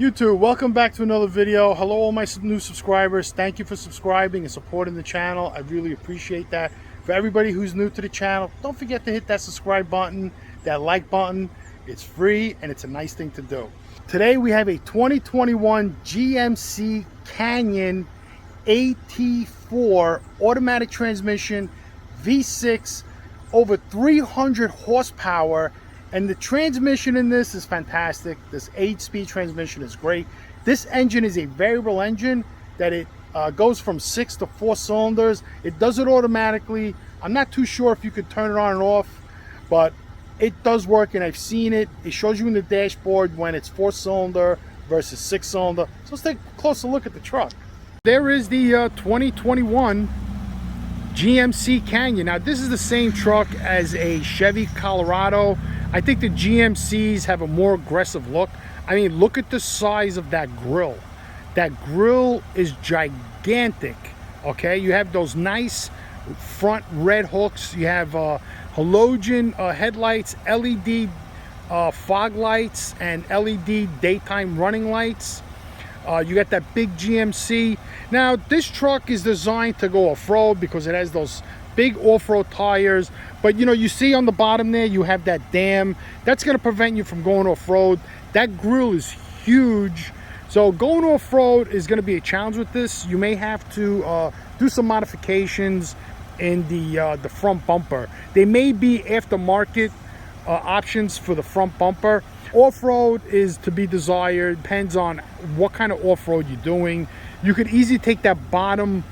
YouTube, welcome back to another video. Hello all my new subscribers. Thank you for subscribing and supporting the channel. I really appreciate that. For everybody who's new to the channel, don't forget to hit that subscribe button, that like button. It's free and it's a nice thing to do. Today we have a 2021 GMC Canyon AT4 automatic transmission, V6, over 300 horsepower. And the transmission in this is fantastic. This 8-speed transmission is great. This engine is a variable engine that it goes from 6 to 4 cylinders. It does it automatically. I'm not too sure if you could turn it on and off, but it does work and I've seen it. It shows you in the dashboard when it's 4-cylinder versus 6-cylinder. So let's take a closer look at the truck. There is the 2021 GMC Canyon. Now this is the same truck as a Chevy Colorado. I think the GMCs have a more aggressive look. I mean, look at the size of that grille. That grille is gigantic, okay? You have those nice front red hooks. You have halogen headlights, LED fog lights, and LED daytime running lights. You got that big GMC. Now, this truck is designed to go off-road because it has those big off-road tires, but you know, you see on the bottom there you have that dam that's going to prevent you from going off-road. That grille is huge, so going off-road is going to be a challenge with this. You may have to do some modifications in the front bumper. They may be aftermarket options for the front bumper. Off-road is to be desired, depends on what kind of off-road you're doing. You could easily take that bottom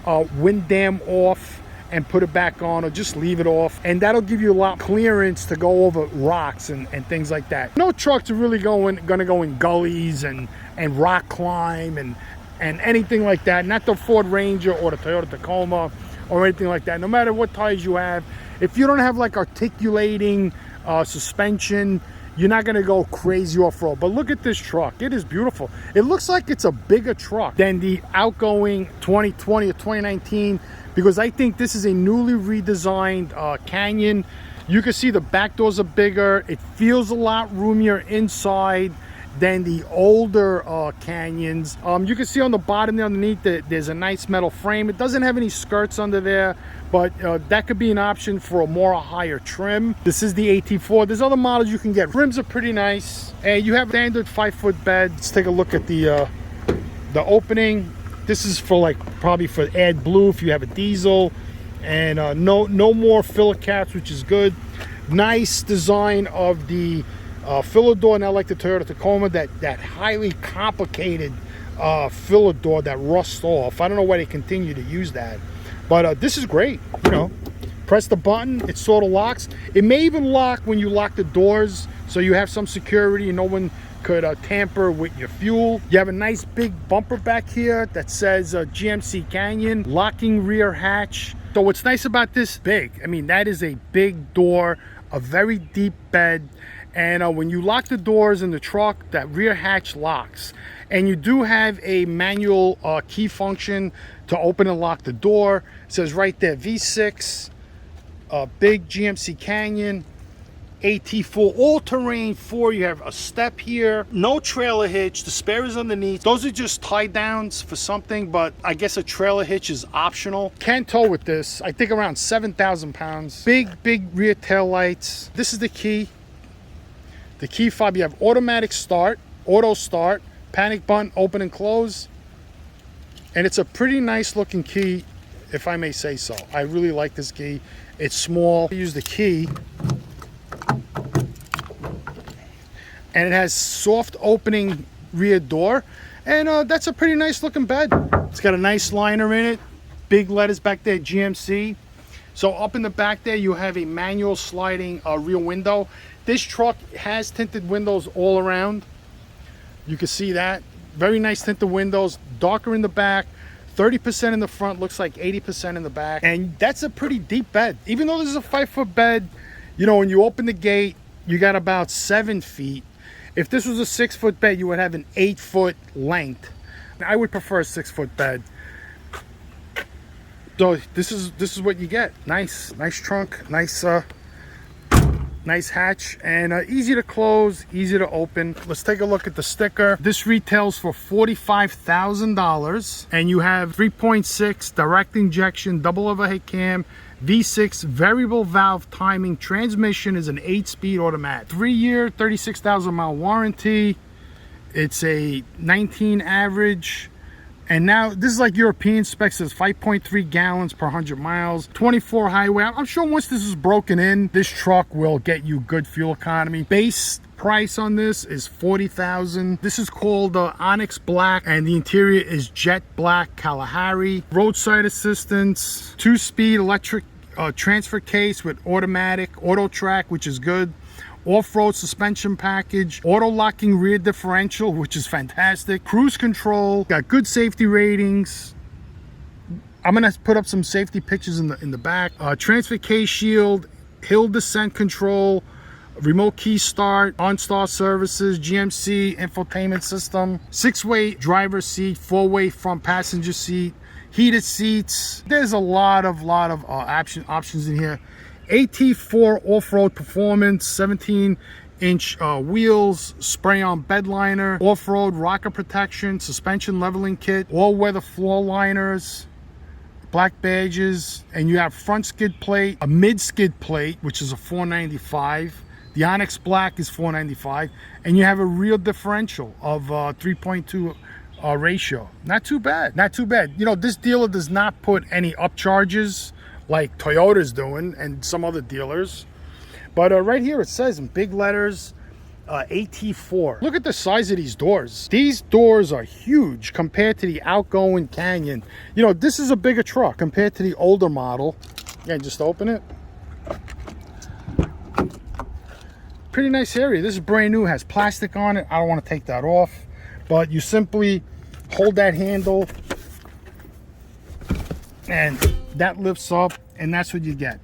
wind dam off and put it back on, or just leave it off, and that'll give you a lot of clearance to go over rocks and things like that. No trucks are really gonna go in gullies and rock climb and anything like that. Not the Ford Ranger or the Toyota Tacoma or anything like that. No matter what tires you have, if you don't have like articulating suspension, you're not gonna go crazy off-road. But look at this truck, it is beautiful. It looks like it's a bigger truck than the outgoing 2020 or 2019, because I think this is a newly redesigned Canyon. You can see the back doors are bigger. It feels a lot roomier inside than the older Canyons. You can see on the bottom there underneath that there's a nice metal frame. It doesn't have any skirts under there, but that could be an option for a more higher trim. This is the AT4. There's other models you can get. Rims are pretty nice, and you have standard 5-foot bed. Let's take a look at the opening. This is for like probably for AdBlue if you have a diesel, and no more filler caps, which is good. Nice design of the filler door, not like the Toyota Tacoma, that highly complicated filler door that rusts off. I don't know why they continue to use that, but this is great. You know, press the button, it sort of locks. It may even lock when you lock the doors, so you have some security and no one could tamper with your fuel. You have a nice big bumper back here that says GMC Canyon, locking rear hatch. So what's nice about this, big, I mean, that is a big door, a very deep bed, and when you lock the doors in the truck, that rear hatch locks. And you do have a manual key function to open and lock the door. It says right there, V6, big GMC Canyon AT4 all-terrain 4. You have a step here, no trailer hitch, the spare is underneath. Those are just tie downs for something, but I guess a trailer hitch is optional. Can tow with this, I think around 7,000 pounds. Big rear tail lights. This is the key fob. You have automatic start, auto start, panic button, open and close, and it's a pretty nice looking key, if I may say so. I really like this key. It's small. Use the key, and it has soft opening rear door, and that's a pretty nice looking bed. It's got a nice liner in it, big letters back there, GMC. So up in the back there you have a manual sliding rear window. This truck has tinted windows all around. You can see that. Very nice tinted windows, darker in the back, 30% in the front, looks like 80% in the back. And that's a pretty deep bed. Even though this is a 5-foot bed, you know, when you open the gate, you got about 7 feet. If this was a 6-foot bed, you would have an 8-foot length. I would prefer a 6-foot bed. So this is what you get. Nice trunk, nice Nice hatch and easy to close, easy to open. Let's take a look at the sticker. This retails for $45,000 and you have 3.6 direct injection, double overhead cam, V6 variable valve timing. Transmission is an 8-speed automatic. 3-year, 36,000 mile warranty. It's a 19 average. And now this is like European specs, says 5.3 gallons per 100 miles, 24 highway. I'm sure once this is broken in, this truck will get you good fuel economy. Base price on this is $40,000. This is called Onyx Black and the interior is jet black Kalahari. Roadside assistance, 2-speed electric transfer case with automatic auto track, which is good. Off-road suspension package, auto locking rear differential, which is fantastic. Cruise control, got good safety ratings. I'm gonna put up some safety pictures in the back. Transfer case shield, hill descent control, remote key start, OnStar services, GMC infotainment system, 6-way driver's seat, 4-way front passenger seat, heated seats. There's a lot of options in here. AT4 off-road performance, 17-inch wheels, spray-on bed liner, off-road rocker protection, suspension leveling kit, all-weather floor liners, black badges, and you have front skid plate, a mid-skid plate, which is a $495. The Onyx Black is $495, and you have a rear differential of 3.2 ratio. Not too bad, not too bad. You know, this dealer does not put any upcharges like Toyota's doing and some other dealers, but right here it says in big letters AT4. Look at the size of these doors. These doors are huge compared to the outgoing Canyon. You know, this is a bigger truck compared to the older model. Yeah, just open it. Pretty nice area. This is brand new, has plastic on it. I don't want to take that off, but you simply hold that handle and that lifts up, and that's what you get.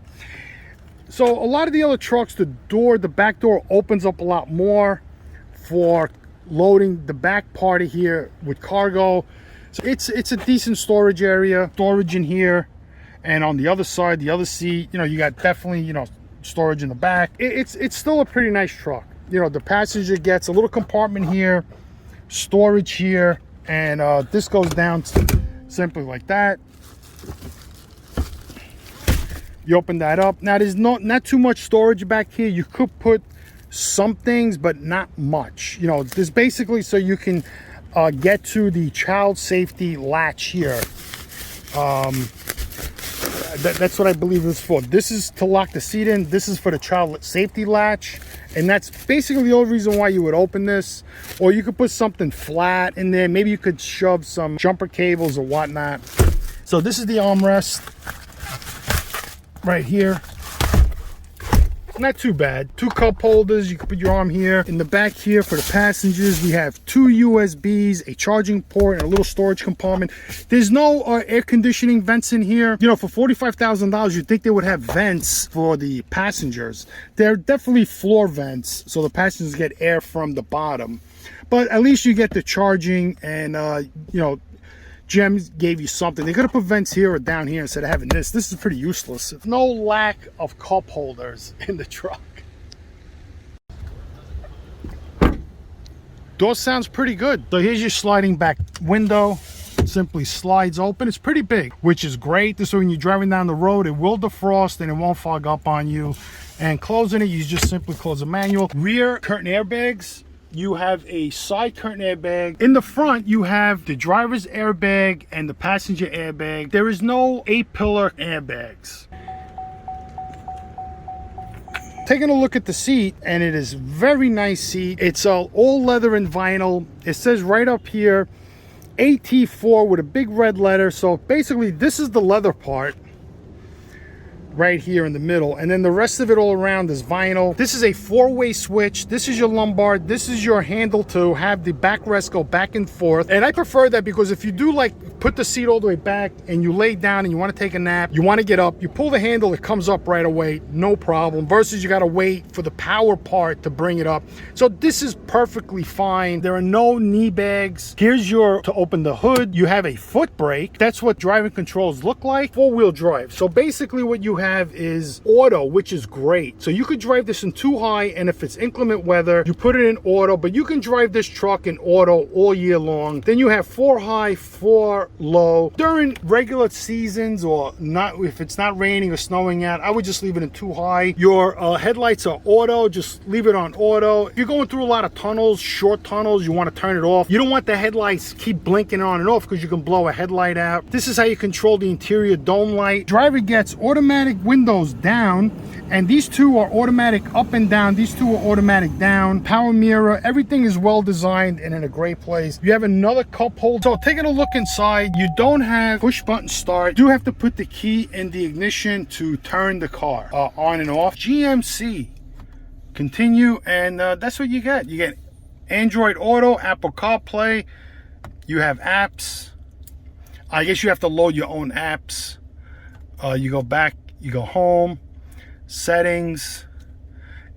So a lot of the other trucks, the back door opens up a lot more for loading the back part of here with cargo. So it's a decent storage area, storage in here, and on the other side, the other seat, you know, you got definitely, you know, storage in the back. It's still a pretty nice truck. You know, the passenger gets a little compartment here, storage here, and this goes down simply like that. You open that up. Now there's not too much storage back here. You could put some things, but not much. You know, this basically so you can get to the child safety latch here. That's what I believe it's for. This is to lock the seat in. This is for the child safety latch, and that's basically the only reason why you would open this. Or you could put something flat in there. Maybe you could shove some jumper cables or whatnot. So this is the armrest right here. Not too bad. 2 cup holders. You can put your arm here. In the back here for the passengers, we have 2 USBs, a charging port, and a little storage compartment. There's no air conditioning vents in here. You know, for $45,000, you'd think they would have vents for the passengers. They're definitely floor vents, so the passengers get air from the bottom. But at least you get the charging, and you know, GM gave you something. They could have put vents here or down here instead of having this. This is pretty useless. No lack of cup holders in the truck. Door sounds pretty good. So here's your sliding back window. Simply slides open. It's pretty big, which is great. This way when you're driving down the road, it will defrost and it won't fog up on you. And closing it, you just simply close the manual. Rear curtain airbags. You have a side curtain airbag. In the front, you have the driver's airbag and the passenger airbag. There is no A-pillar airbags. Taking a look at the seat, and it is very nice seat. It's all leather and vinyl. It says right up here, AT4 with a big red letter. So basically, this is the leather part right here in the middle, and then the rest of it all around is vinyl. This is a 4-way switch. This is your lumbar. This is your handle to have the backrest go back and forth, and I prefer that because if you do like put the seat all the way back and you lay down and you want to take a nap, you want to get up, you pull the handle, it comes up right away, no problem, versus you got to wait for the power part to bring it up. So this is perfectly fine. There are no knee bags. Here's your to open the hood. You have a foot brake. That's what driving controls look like. 4-wheel drive. So basically what you have is auto, which is great. So you could drive this in 2 high, and if it's inclement weather, you put it in auto, but you can drive this truck in auto all year long. Then you have 4 high, 4 low. During regular seasons, or not, if it's not raining or snowing out, I would just leave it in 2 high. Your headlights are auto, just leave it on auto. If you're going through a lot of tunnels, short tunnels, you want to turn it off. You don't want the headlights keep blinking on and off because you can blow a headlight out. This is how you control the interior dome light. Driver gets automatic windows down, and these two are automatic up and down. These two are automatic down. Power mirror, everything is well designed and in a great place. You have another cup holder. So taking a look inside, you don't have push button start. You do have to put the key in the ignition to turn the car on and off. GMC, continue, and that's what you get. You get Android Auto, Apple CarPlay. You have apps. I guess you have to load your own apps. You go back, you go home, settings,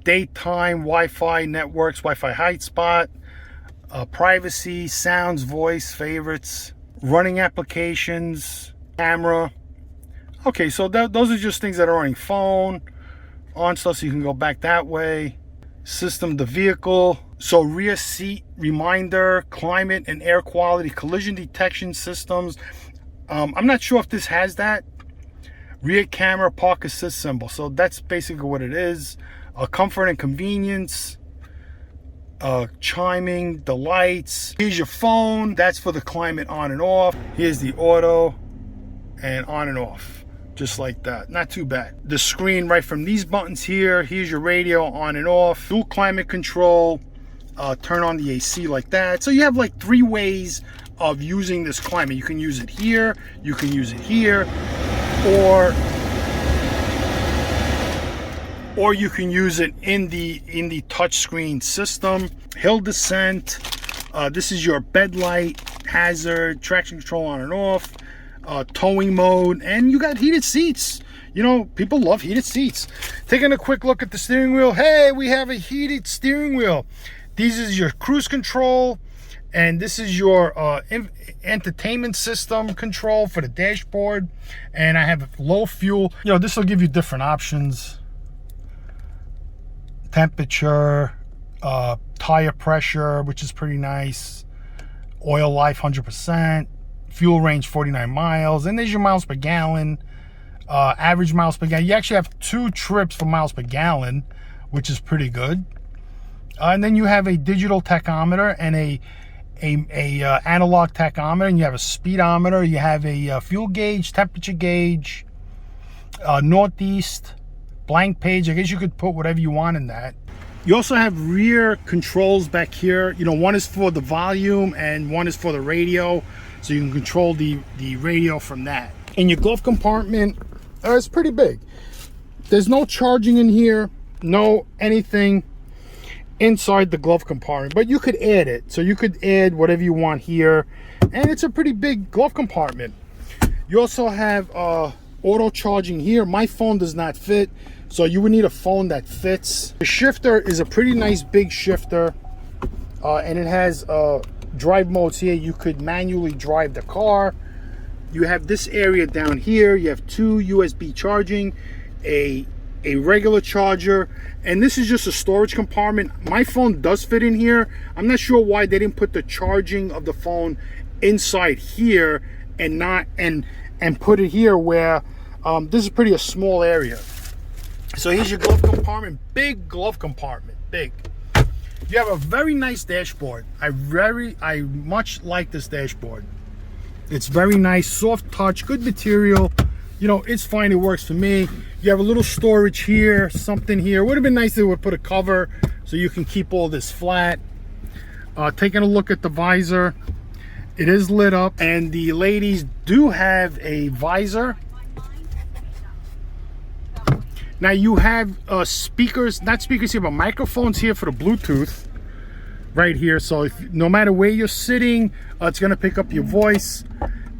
daytime, Wi-Fi networks, Wi-Fi hotspot, privacy, sounds, voice, favorites, running applications, camera. Okay, so those are just things that are on your phone, on stuff, so you can go back that way. System, the vehicle. So rear seat reminder, climate and air quality, collision detection systems. I'm not sure if this has that. Rear camera, park assist symbol. So that's basically what it is. Comfort and convenience. Chiming, the lights. Here's your phone. That's for the climate on and off. Here's the auto and on and off. Just like that. Not too bad. The screen right from these buttons here. Here's your radio on and off. Dual climate control. Turn on the AC like that. So you have like 3 ways of using this climate. You can use it here, you can use it here, or you can use it in the touchscreen system. Hill descent. This is your bed light, hazard, traction control on and off, towing mode, and you got heated seats. You know, people love heated seats. Taking a quick look at the steering wheel. Hey, we have a heated steering wheel. This is your cruise control, and this is your entertainment system control for the dashboard. And I have low fuel. You know, this will give you different options. Temperature, tire pressure, which is pretty nice. Oil life 100%. Fuel range 49 miles. And there's your miles per gallon. Average miles per gallon. You actually have 2 trips for miles per gallon, which is pretty good. And then you have a digital tachometer and a analog tachometer, and you have a speedometer. You have a fuel gauge, temperature gauge, northeast, blank page. I guess you could put whatever you want in that. You also have rear controls back here. You know, one is for the volume and one is for the radio, so you can control the radio from that. In your glove compartment, it's pretty big. There's no charging in here, no anything inside the glove compartment, but you could add it. So you could add whatever you want here, and it's a pretty big glove compartment. You also have auto charging here. My phone does not fit, so you would need a phone that fits. The shifter is a pretty nice big shifter, and it has drive modes here. You could manually drive the car. You have this area down here. You have 2 USB charging, a regular charger, and this is just a storage compartment. My phone does fit in here. I'm not sure why they didn't put the charging of the phone inside here and not and put it here where this is pretty a small area. So here's your glove compartment. Big glove compartment, big. You have a very nice dashboard. I much like this dashboard. It's very nice, soft touch, good material. You know, it's fine, it works for me. You have a little storage here, something here. Would have been nice if they would put a cover so you can keep all this flat. Taking a look at the visor, it is lit up, and the ladies do have a visor. Now you have speakers, not speakers here, but microphones here for the Bluetooth right here. So no matter where you're sitting, it's gonna pick up your voice.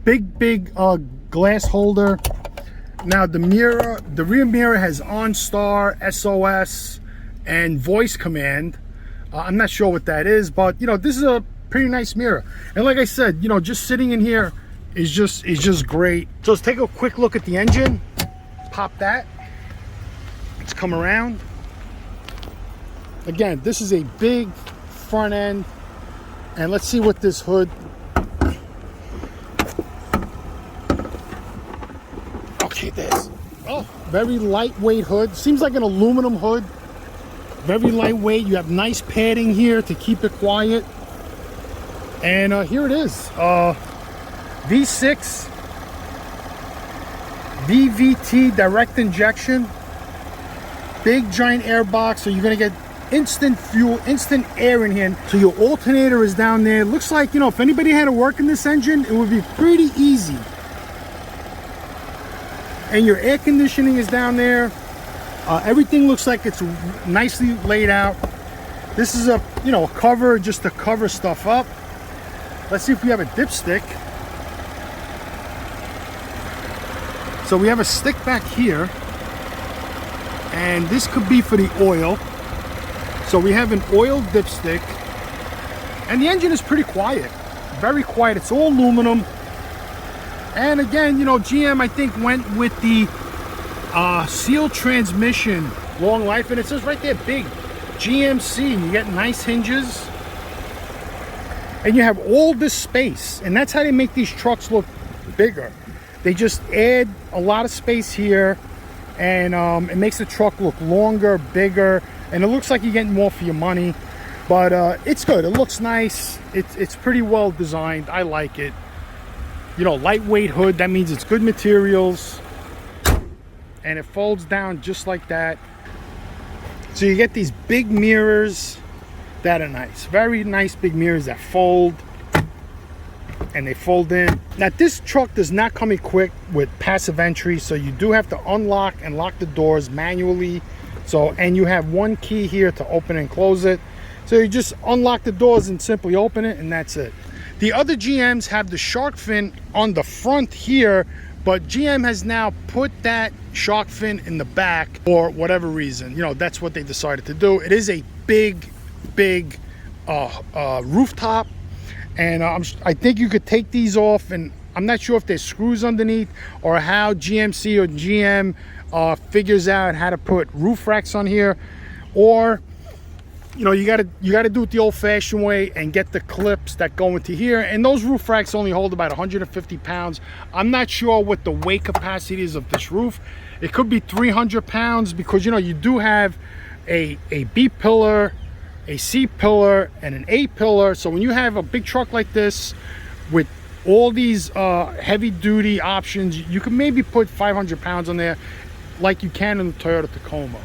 Big glass holder. Now the rear mirror has OnStar, SOS, and voice command. I'm not sure what that is, but you know, this is a pretty nice mirror. And like I said, you know, just sitting in here is just great. So let's take a quick look at the engine. Pop that. Let's come around. Again, this is a big front end, and let's see what this hood. Okay, there's, oh, very lightweight hood. Seems like an aluminum hood. Very lightweight. You have nice padding here to keep it quiet. And here it is. V6 VVT direct injection. Big giant air box, so you're gonna get instant fuel, instant air in here. So your alternator is down there. Looks like, you know, if anybody had to work in this engine, it would be pretty easy. And your air conditioning is down there. Everything looks like it's nicely laid out. This is a, you know, cover just to cover stuff up. Let's see if we have a dipstick. So we have a stick back here, and this could be for the oil. So we have an oil dipstick, and the engine is pretty quiet, very quiet. It's all aluminum. And again, you know, GM I think went with the sealed transmission, long life, and it says right there, big GMC. You get nice hinges, and you have all this space, and that's how they make these trucks look bigger. They just add a lot of space here, and it makes the truck look longer, bigger, and it looks like you're getting more for your money. But it's good. It looks nice. It's pretty well designed. I like it. You know, lightweight hood. That means it's good materials, and it folds down just like that. So you get these big mirrors that are nice. Very nice big mirrors that fold. And they fold in. Now this truck does not come equipped with passive entry, so you do have to unlock and lock the doors manually. So, and you have one key here to open and close it. So you just unlock the doors and simply open it, and that's it. The other GMs have the shark fin on the front here, but GM has now put that shark fin in the back for whatever reason. You know, that's what they decided to do. It is a big rooftop. And I think you could take these off, and I'm not sure if there's screws underneath or how GMC or GM figures out how to put roof racks on here, or you know, you gotta do it the old-fashioned way and get the clips that go into here. And those roof racks only hold about 150 pounds. I'm not sure what the weight capacity is of this roof. It could be 300 pounds because, you know, you do have a B pillar, a C pillar, and an A pillar. So when you have a big truck like this with all these heavy duty options, you can maybe put 500 pounds on there like you can in the Toyota Tacoma.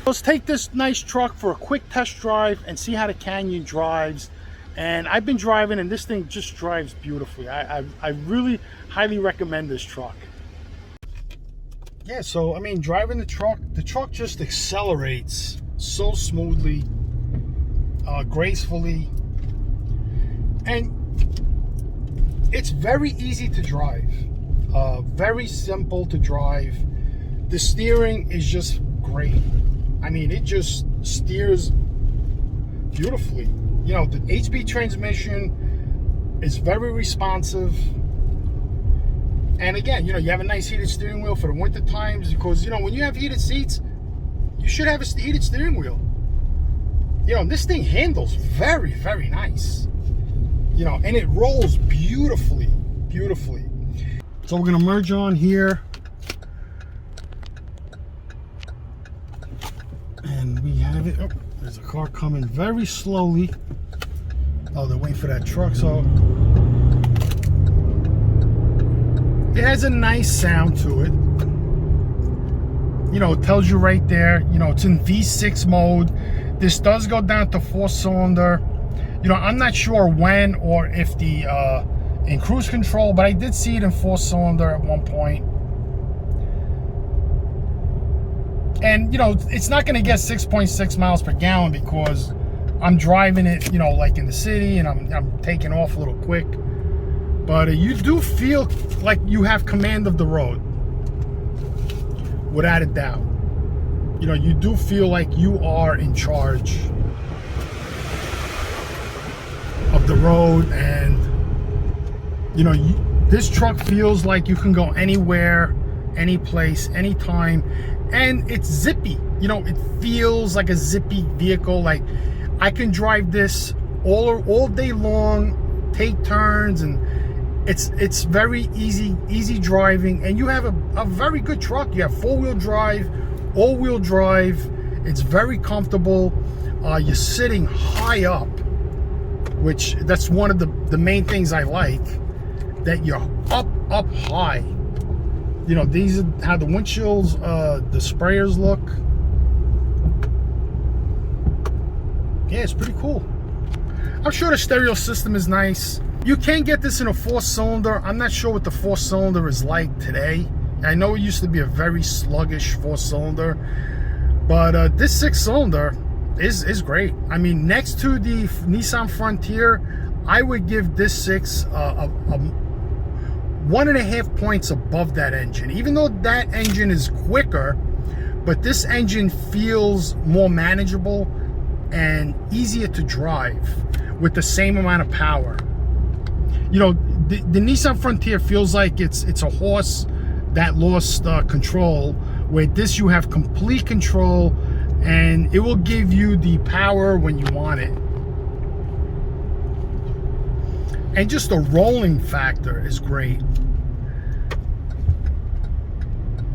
Let's take this nice truck for a quick test drive and see how the Canyon drives. And I've been driving, and this thing just drives beautifully. I really highly recommend this truck. Yeah, so I mean, driving the truck just accelerates so smoothly, gracefully, and it's very easy to drive, very simple to drive. The steering is just great. I mean, it just steers beautifully. You know, the 8-speed transmission is very responsive. And again, you know, you have a nice heated steering wheel for the winter times, because, you know, when you have heated seats, you should have a heated steering wheel. You know, this thing handles very, very nice. You know, and it rolls beautifully, beautifully. So we're gonna merge on here. And we have it. Oh, there's a car coming very slowly. Oh, they're waiting for that truck. So it has a nice sound to it. You know, it tells you right there, you know, it's in V6 mode. This does go down to 4-cylinder. You know, I'm not sure when or if the in cruise control, but I did see it in 4-cylinder at one point. And, you know, it's not going to get 6.6 miles per gallon because I'm driving it, you know, like in the city, and I'm taking off a little quick. But you do feel like you have command of the road, without a doubt. You know, you do feel like you are in charge of the road, and, you know, this truck feels like you can go anywhere, any place, anytime. And it's zippy. You know, it feels like a zippy vehicle. Like, I can drive this all day long, take turns, and it's very easy driving. And you have a very good truck. You have 4-wheel drive, all-wheel drive. It's very comfortable. You're sitting high up, which that's one of the main things I like, that you're up high. You know, these are how the windshields, the sprayers look. Yeah, it's pretty cool. I'm sure the stereo system is nice. You can get this in a 4-cylinder. I'm not sure what the 4-cylinder is like today. I know it used to be a very sluggish 4-cylinder, but this 6-cylinder is great. I mean, next to the Nissan Frontier, I would give this 6 1.5 points above that engine. Even though that engine is quicker, but this engine feels more manageable and easier to drive with the same amount of power. You know, the Nissan Frontier feels like it's a horse that lost control, where this you have complete control, and it will give you the power when you want it. And just the rolling factor is great.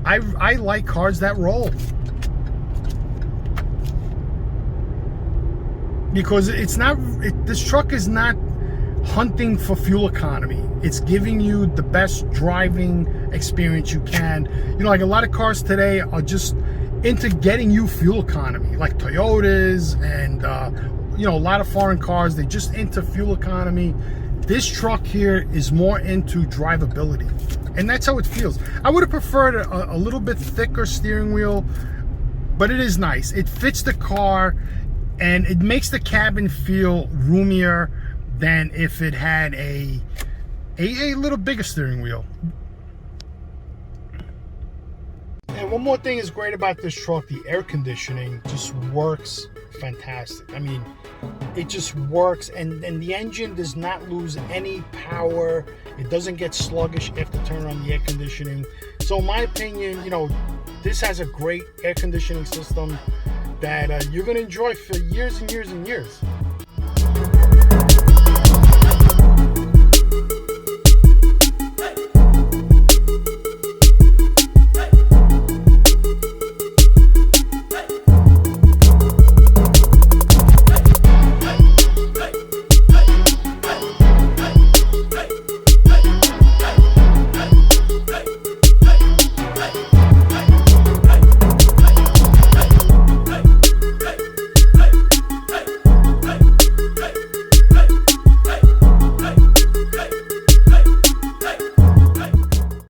I like cars that roll, because this truck is not hunting for fuel economy. It's giving you the best driving experience you can. You know, like a lot of cars today are just into getting you fuel economy, like Toyotas and you know, a lot of foreign cars, they're just into fuel economy. This truck here is more into drivability, and that's how it feels. I would have preferred a little bit thicker steering wheel, but it is nice. It fits the car, and it makes the cabin feel roomier than if it had a little bigger steering wheel. And one more thing is great about this truck, the air conditioning just works fantastic. I mean, it just works, and the engine does not lose any power. It doesn't get sluggish after turning on the air conditioning. So in my opinion, you know, this has a great air conditioning system that you're going to enjoy for years and years and years.